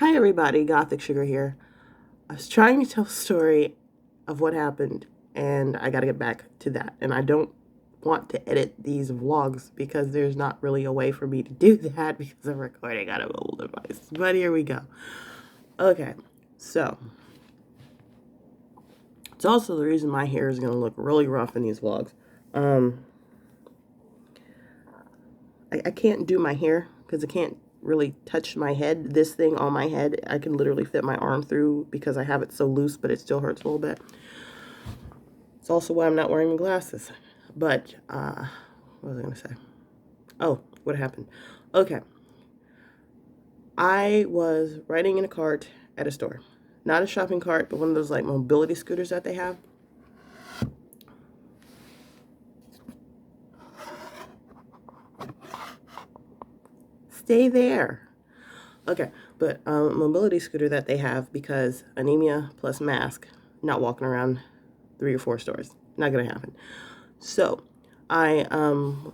Hi everybody, Gothic Sugar here. I was trying to tell a story of what happened, and I gotta get back to that. And I don't want to edit these vlogs because there's not really a way for me to do that because I'm recording on a mobile device. But here we go. Okay, so it's also the reason my hair is gonna look really rough in these vlogs. I can't do my hair because I can't really touch my head. This thing on my head, I can literally fit my arm through because I have it so loose, but it still hurts a little bit. It's also why I'm not wearing my glasses. But, what was I going to say? Oh, what happened? Okay. I was riding in a cart at a store. Not a shopping cart, but one of those like mobility scooters that they have. Stay there. Okay, but mobility scooter that they have because anemia plus mask, not walking around 3 or 4 stores. Not gonna happen. So I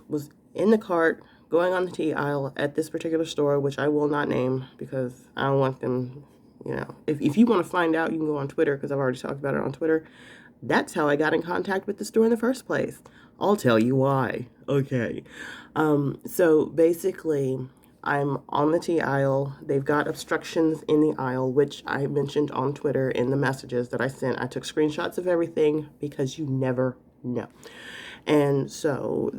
was in the cart going on the tea aisle at this particular store, which I will not name because I don't want them, you know, if you want to find out, you can go on Twitter because I've already talked about it on Twitter. That's how I got in contact with the store in the first place. I'll tell you why. Okay. So basically, I'm on the tea aisle. They've got obstructions in the aisle, which I mentioned on Twitter in the messages that I sent. I took screenshots of everything because you never know. And so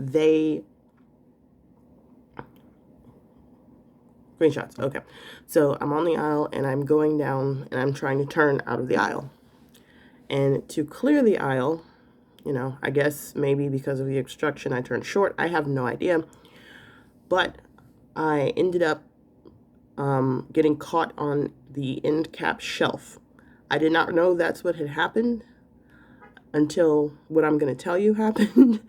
screenshots, okay. So I'm on the aisle and I'm going down and I'm trying to turn out of the aisle. And to clear the aisle, you know, I guess maybe because of the obstruction I turned short. I have no idea. But I ended up getting caught on the end cap shelf. I did not know that's what had happened until what I'm going to tell you happened.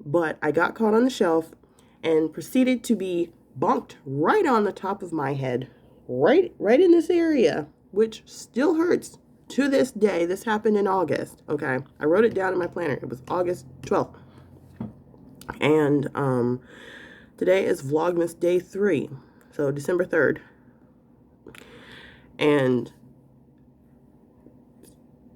But I got caught on the shelf and proceeded to be bonked right on the top of my head, right in this area, which still hurts to this day. This happened in August, okay? I wrote it down in my planner. It was August 12th. And today is Vlogmas day 3, so December 3rd. And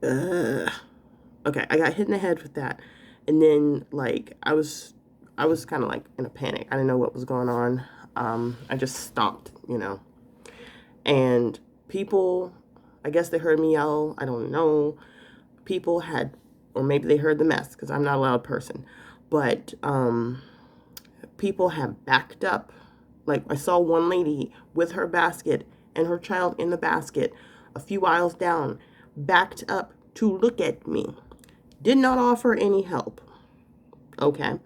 okay, I got hit in the head with that. And then like I was kind of like in a panic. I didn't know what was going on. I just stopped, you know. And people, I guess they heard me yell. I don't know. People had, or maybe they heard the mess because I'm not a loud person. But people have backed up. Like I saw one lady with her basket and her child in the basket a few aisles down, backed up to look at me. Did not offer any help. Okay.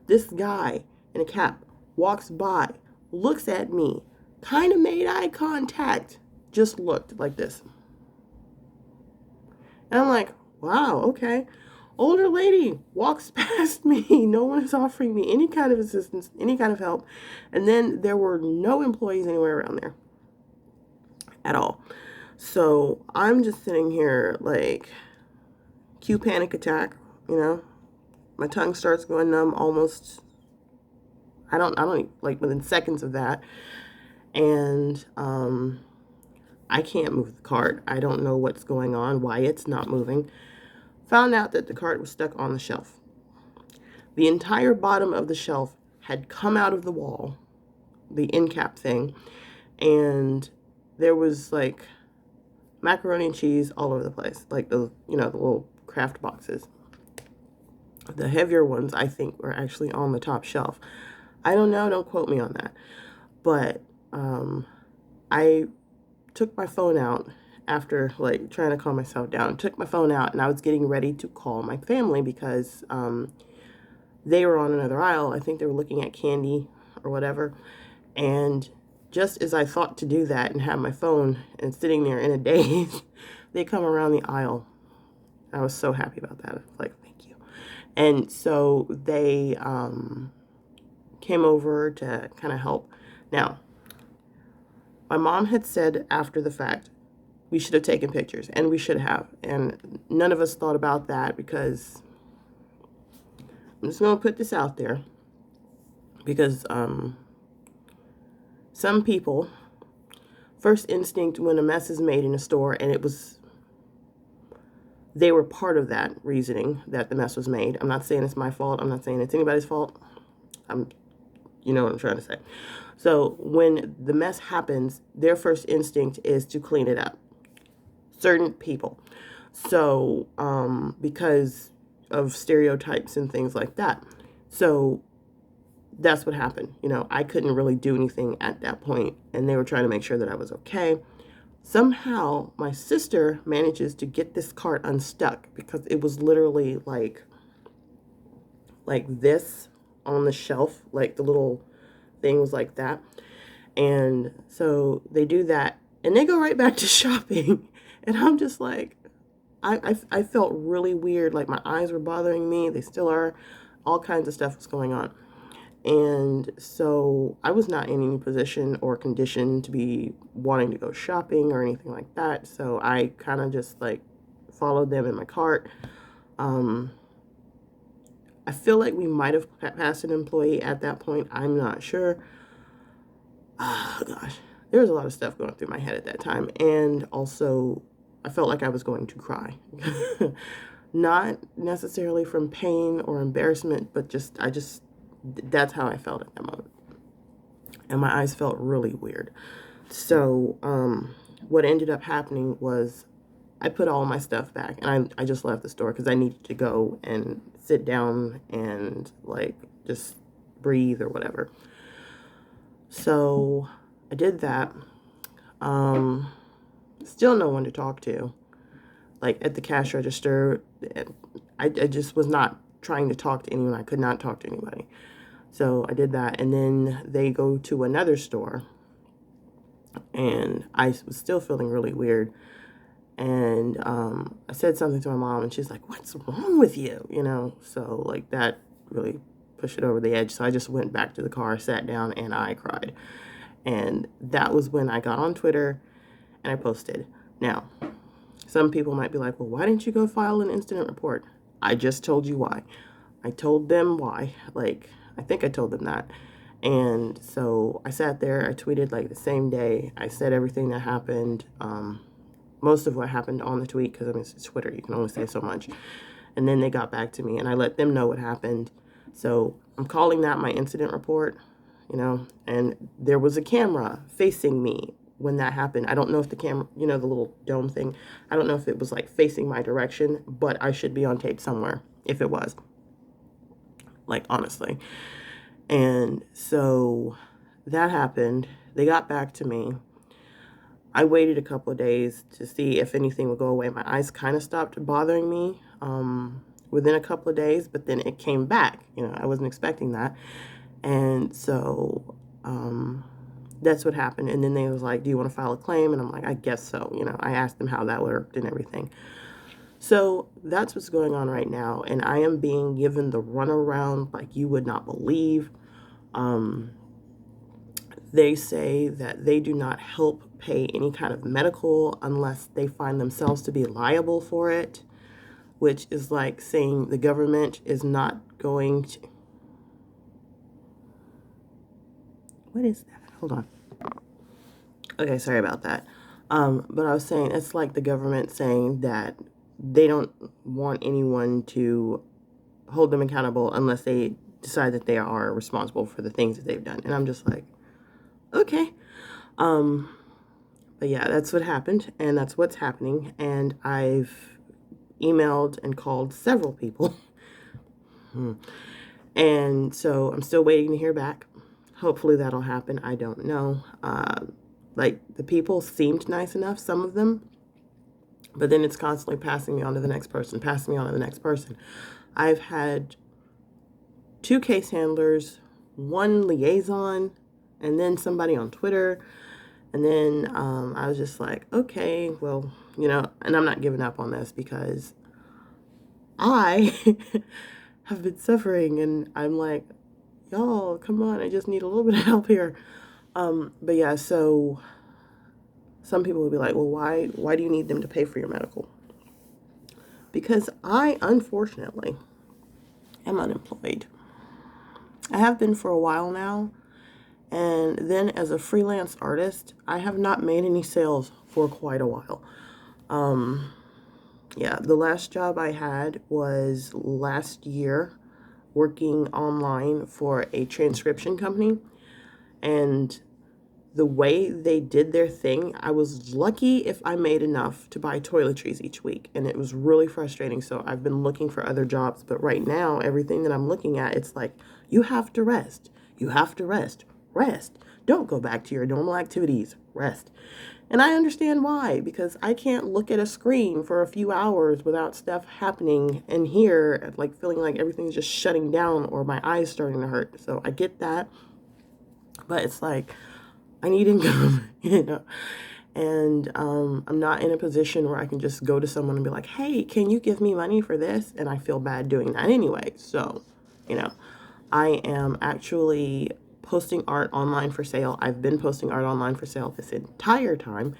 This guy in a cap walks by, looks at me, kind of made eye contact, just looked like this. And I'm like, wow, okay. Older lady walks past me. No one is offering me any kind of assistance, any kind of help. And then there were no employees anywhere around there at all. So I'm just sitting here like, cue panic attack, you know. My tongue starts going numb almost, I don't like within seconds of that. And I can't move the cart. I don't know what's going on, why it's not moving. Found out that the cart was stuck on the shelf. The entire bottom of the shelf had come out of the wall, the end cap thing, and there was like macaroni and cheese all over the place, like the, you know, the little craft boxes. The heavier ones, I think, were actually on the top shelf. I don't know, don't quote me on that. But I took my phone out after like trying to calm myself down. Took my phone out and I was getting ready to call my family because they were on another aisle. I think they were looking at candy or whatever. And just as I thought to do that and have my phone and sitting there in a daze, they come around the aisle. I was so happy about that. I was like, thank you. And so they came over to kind of help. Now, my mom had said after the fact, we should have taken pictures, and we should have. And none of us thought about that because I'm just going to put this out there because some people first instinct when a mess is made in a store, and they were part of that reasoning that the mess was made. I'm not saying it's my fault. I'm not saying it's anybody's fault. You know what I'm trying to say. So when the mess happens, their first instinct is to clean it up. Certain people. So, because of stereotypes and things like that. So that's what happened. I couldn't really do anything at that point, and they were trying to make sure that I was okay. Somehow, my sister manages to get this cart unstuck because it was literally like this on the shelf, like the little thing was like that. And so they do that, and they go right back to shopping. And I'm just like, I felt really weird. Like my eyes were bothering me. They still are. All kinds of stuff was going on. And so I was not in any position or condition to be wanting to go shopping or anything like that. So I kind of just like followed them in my cart. I feel like we might have passed an employee at that point. I'm not sure. Oh, gosh. There was a lot of stuff going through my head at that time. And also, I felt like I was going to cry. Not necessarily from pain or embarrassment, but that's how I felt at that moment. And my eyes felt really weird. So, what ended up happening was I put all my stuff back, and I just left the store because I needed to go and sit down and like just breathe or whatever. So I did that. Still no one to talk to. Like at the cash register, I just was not trying to talk to anyone. I could not talk to anybody. So I did that, and then they go to another store, and I was still feeling really weird. And I said something to my mom, and she's like, "What's wrong with you?" So like that really pushed it over the edge. So I just went back to the car, sat down, and I cried. And that was when I got on Twitter and I posted. Now, some people might be like, "Well, why didn't you go file an incident report?" I just told you why. I told them why. Like, I think I told them that. And so I sat there, I tweeted like the same day. I said everything that happened. Most of what happened on the tweet, because I mean, it's Twitter, you can only say so much. And then they got back to me, and I let them know what happened. So I'm calling that my incident report, and there was a camera facing me when that happened. I don't know if the camera, the little dome thing, I don't know if it was like facing my direction, but I should be on tape somewhere if it was. Like, honestly. And so that happened. They got back to me. I waited a couple of days to see if anything would go away. My eyes kind of stopped bothering me within a couple of days, but then it came back. I wasn't expecting that. And so that's what happened. And then they was like, "Do you want to file a claim?" And I'm like, "I guess so." I asked them how that worked and everything. So that's what's going on right now. And I am being given the runaround like you would not believe. They say that they do not help pay any kind of medical unless they find themselves to be liable for it, which is like saying the government is not going to... What is that? Hold on. Okay, sorry about that. But I was saying it's like the government saying that they don't want anyone to hold them accountable unless they decide that they are responsible for the things that they've done. And I'm just like, okay. But yeah, that's what happened, and that's what's happening. And I've emailed and called several people. And so I'm still waiting to hear back. Hopefully that'll happen. I don't know. Like, the people seemed nice enough, some of them, but then it's constantly passing me on to the next person, passing me on to the next person. I've had 2 case handlers, 1 liaison, and then somebody on Twitter. And then I was just like, okay, well, and I'm not giving up on this because I have been suffering, and I'm like, y'all, come on, I just need a little bit of help here. But yeah, so some people will be like, well, why do you need them to pay for your medical? Because I, unfortunately, am unemployed. I have been for a while now, And then as a freelance artist, I have not made any sales for quite a while. Yeah, the last job I had was last year working online for a transcription company. And the way they did their thing, I was lucky if I made enough to buy toiletries each week. And it was really frustrating. So I've been looking for other jobs. But right now, everything that I'm looking at, it's like, you have to rest. You have to rest. Rest. Don't go back to your normal activities. Rest. And I understand why, because I can't look at a screen for a few hours without stuff happening in here, like feeling like everything's just shutting down or my eyes starting to hurt. So I get that. But it's like, I need income, you know. And I'm not in a position where I can just go to someone and be like, hey, can you give me money for this? And I feel bad doing that anyway. So, you know, I am actually posting art online for sale. I've been posting art online for sale this entire time.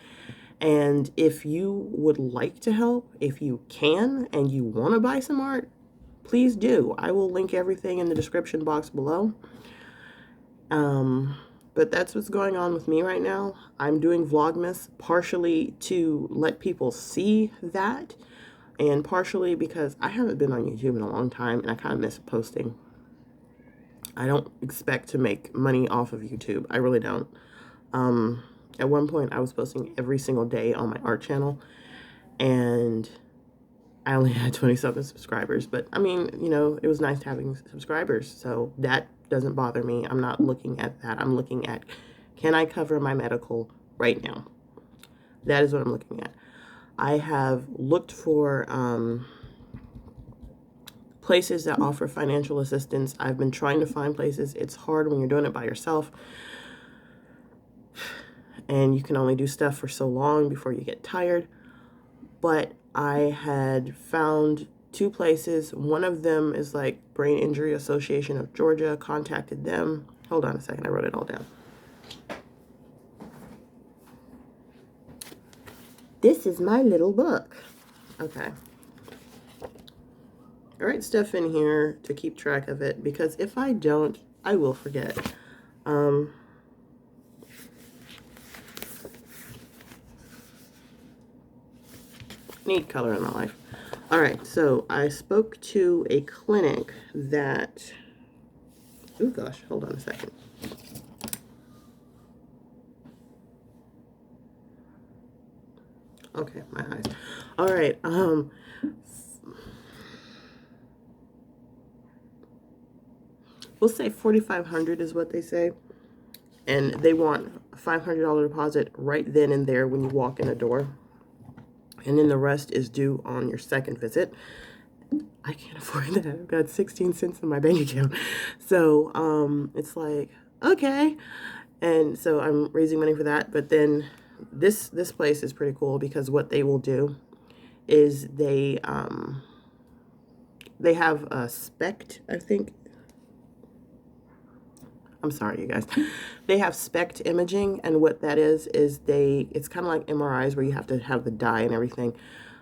And if you would like to help, if you can, and you want to buy some art, please do. I will link everything in the description box below. But that's what's going on with me right now. I'm doing Vlogmas partially to let people see that, and partially because I haven't been on YouTube in a long time and I kind of miss posting. I don't expect to make money off of YouTube. I really don't. At one point I was posting every single day on my art channel, and I only had 27 subscribers, but I mean, you know, it was nice having subscribers, so that doesn't bother me. I'm not looking at that. I'm looking at, can I cover my medical right now? That is what I'm looking at. I have looked for places that offer financial assistance. I've been trying to find places. It's hard when you're doing it by yourself, and you can only do stuff for so long before you get tired. But I had found 2 places. One of them is like Brain Injury Association of Georgia. Contacted them. Hold on a second. I wrote it all down. This is my little book. Okay. I write stuff in here to keep track of it, because if I don't, I will forget. Need color in my life. All right, so I spoke to a clinic that, oh gosh, hold on a second. Okay, my eyes. All right, we'll say 4,500 is what they say, and they want a $500 deposit right then and there when you walk in the door, and then the rest is due on your second visit. I can't afford that. I've got 16 cents in my bank account. So it's like, okay. And so I'm raising money for that. But then this place is pretty cool, because what they will do is they have a SPECT, I think. I'm sorry, you guys. They have SPECT imaging, and what that is it's kind of like MRIs where you have to have the dye and everything.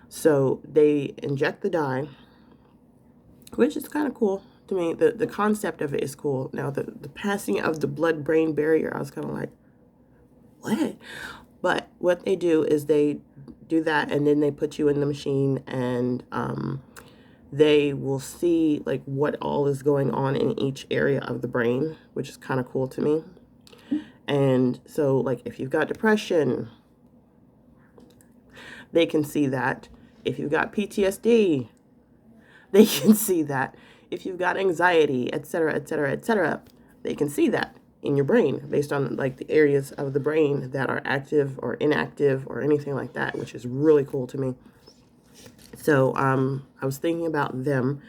So they inject the dye, which is kind of cool to me. The concept of it is cool. Now, the passing of the blood-brain barrier, I was kind of like, what? But what they do is they do that, and then they put you in the machine, and they will see like what all is going on in each area of the brain, which is kind of cool to me. And so, like, if you've got depression, they can see that. If you've got PTSD, they can see that. If you've got anxiety, etc., etc., etc., they can see that in your brain based on like the areas of the brain that are active or inactive or anything like that, which is really cool to me. So I was thinking about them,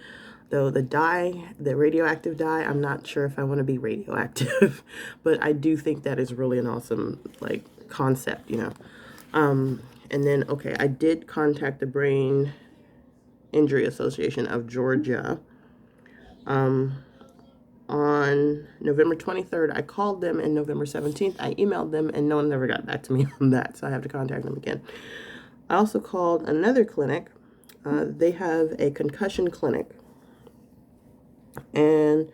though the dye, the radioactive dye, I'm not sure if I want to be radioactive, but I do think that is really an awesome like concept, you know. And then, okay, I did contact the Brain Injury Association of Georgia. On November 23rd, I called them, and November 17th, I emailed them, and no one ever got back to me on that, so I have to contact them again. I also called another clinic. They have a concussion clinic, and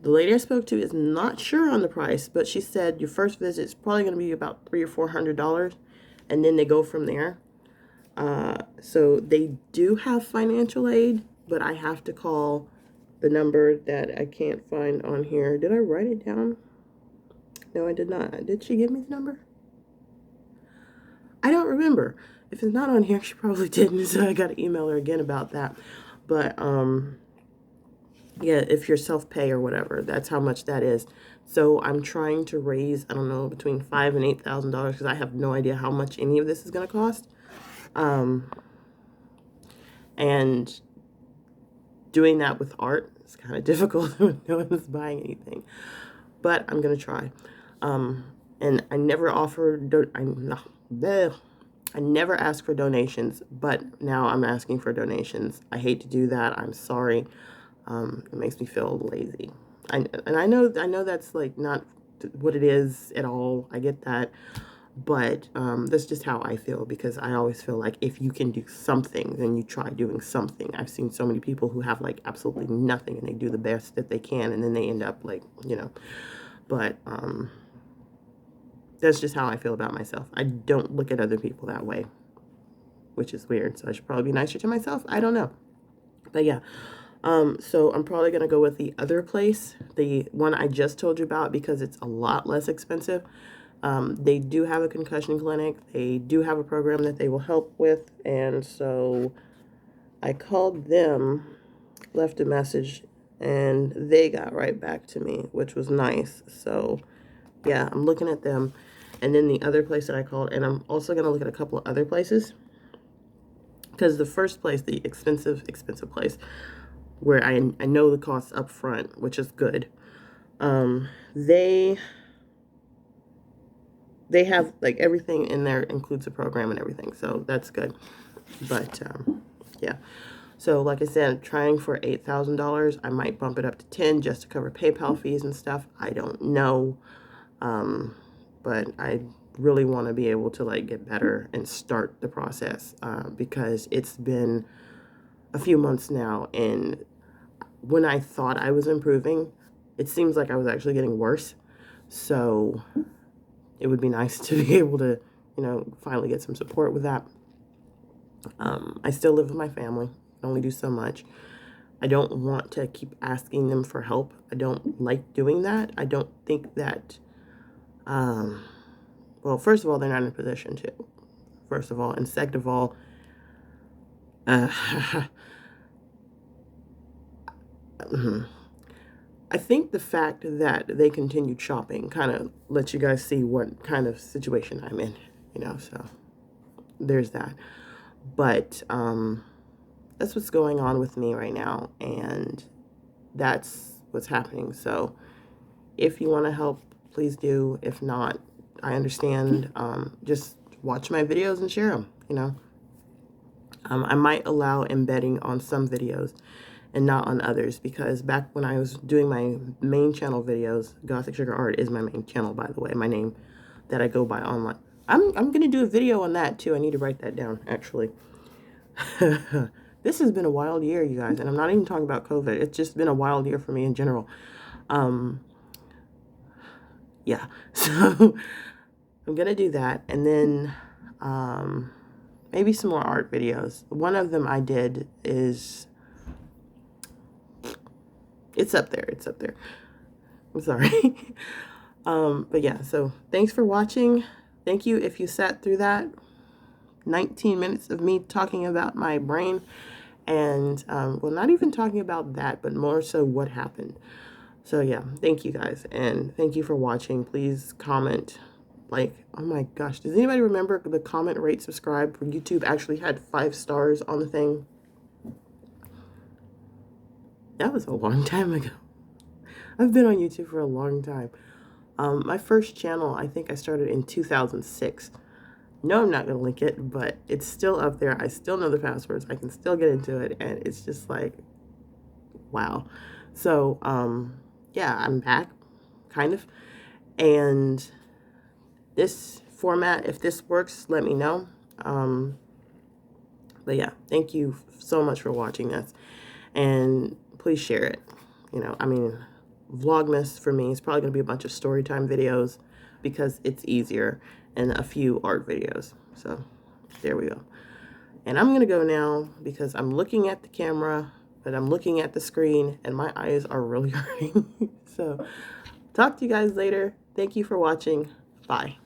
The lady I spoke to is not sure on the price, but she said your first visit is probably going to be about $300 or $400, and then they go from there. So they do have financial aid, but I have to call the number that I can't find on here. Did I write it down? No, I did not. Did she give me the number? I don't remember. If it's not on here, she probably didn't, so I got to email her again about that. But, yeah, if you're self-pay or whatever, that's how much that is. So I'm trying to raise, I don't know, between $5,000 and $8,000 because I have no idea how much any of this is going to cost. And doing that with art is kind of difficult when no one's buying anything. But I'm going to try. And I never I never ask for donations, but now I'm asking for donations. I hate to do that. I'm sorry. It makes me feel lazy. And I know that's like not what it is at all. I get that. But that's just how I feel, because I always feel like if you can do something, then you try doing something. I've seen so many people who have like absolutely nothing and they do the best that they can, and then they end up like, but that's just how I feel about myself. I don't look at other people that way, which is weird. So I should probably be nicer to myself. I don't know. But yeah. So I'm probably going to go with the other place, the one I just told you about, because it's a lot less expensive. They do have a concussion clinic. They do have a program that they will help with. And so I called them, left a message, and they got right back to me, which was nice. So yeah, I'm looking at them. And then the other place that I called, and I'm also going to look at a couple of other places, because the first place, the expensive place, where I know the costs up front, which is good, they have like everything in there, includes a program and everything, so that's good. But yeah, so like I said, I'm trying for $8,000. I might bump it up to 10 just to cover PayPal fees and stuff. I don't know. But I really want to be able to like get better and start the process, because it's been a few months now, and when I thought I was improving, it seems like I was actually getting worse. So it would be nice to be able to, finally get some support with that. I still live with my family. I only do so much. I don't want to keep asking them for help. I don't like doing that. I don't think that, well, first of all, they're not in a position to, first of all. And second of all, I think the fact that they continued shopping kind of lets you guys see what kind of situation I'm in, so there's that. But that's what's going on with me right now, and that's what's happening. So if you want to help, please do. If not, I understand. Just watch my videos and share them, I might allow embedding on some videos and not on others, because back when I was doing my main channel videos, Gothic Sugar Art is my main channel, by the way, my name that I go by online. I'm going to do a video on that too. I need to write that down, actually. This has been a wild year, you guys, and I'm not even talking about COVID. It's just been a wild year for me in general. Yeah, so I'm going to do that, and then maybe some more art videos. One of them I did is, it's up there. I'm sorry. But yeah, so thanks for watching. Thank you if you sat through that 19 minutes of me talking about my brain, and well, not even talking about that, but more so what happened. So yeah, thank you guys, and thank you for watching. Please comment. Like, oh my gosh, does anybody remember the comment, rate, subscribe for YouTube actually had 5 stars on the thing? That was a long time ago. I've been on YouTube for a long time. My first channel, I think I started in 2006. No, I'm not going to link it, but it's still up there. I still know the passwords. I can still get into it, and it's just like, wow. So, yeah, I'm back, kind of. And this format, if this works, let me know. But yeah, thank you so much for watching this. And please share it. I mean, Vlogmas for me is probably going to be a bunch of story time videos because it's easier, and a few art videos. So there we go. And I'm going to go now because I'm looking at the camera, but I'm looking at the screen and my eyes are really hurting. So talk to you guys later. Thank you for watching. Bye.